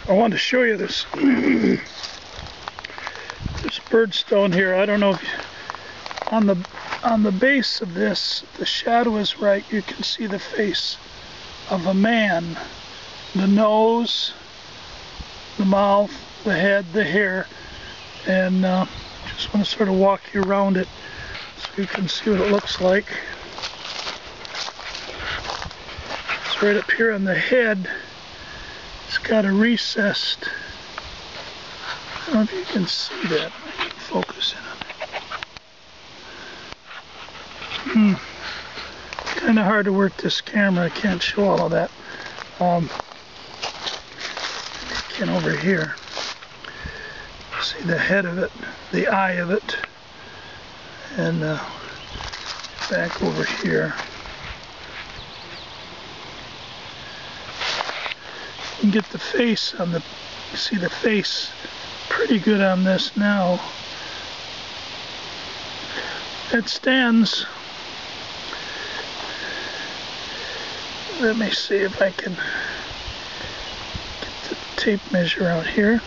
I wanted to show you this this birdstone here. I don't know if on the base of this, the shadow is right. You can see the face of a man, the nose, the mouth, the head, the hair, and just want to sort of walk you around it so you can see what it looks like. It's right up here on the head. It's got a recessed, I don't know if you can see that. I can focus in on it. Kind of hard to work this camera. I can't show all of that. Can over here. See the head of it, the eye of it, and back over here. You can get the face on the, see the face pretty good on this now. It stands. Let me see if I can get the tape measure out here.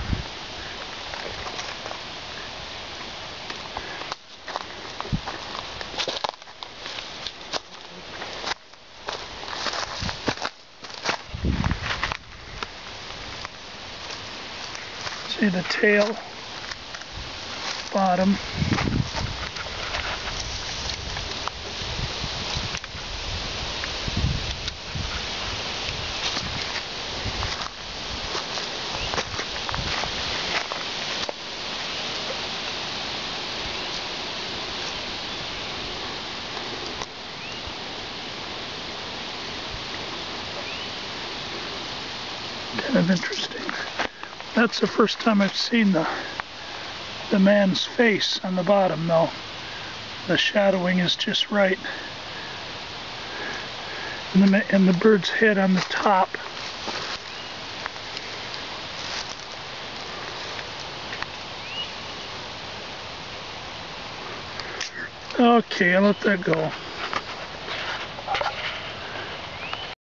See the tail, bottom. Kind of interesting. That's the first time I've seen the man's face on the bottom though. The shadowing is just right. And the bird's head on the top. Okay, I'll let that go.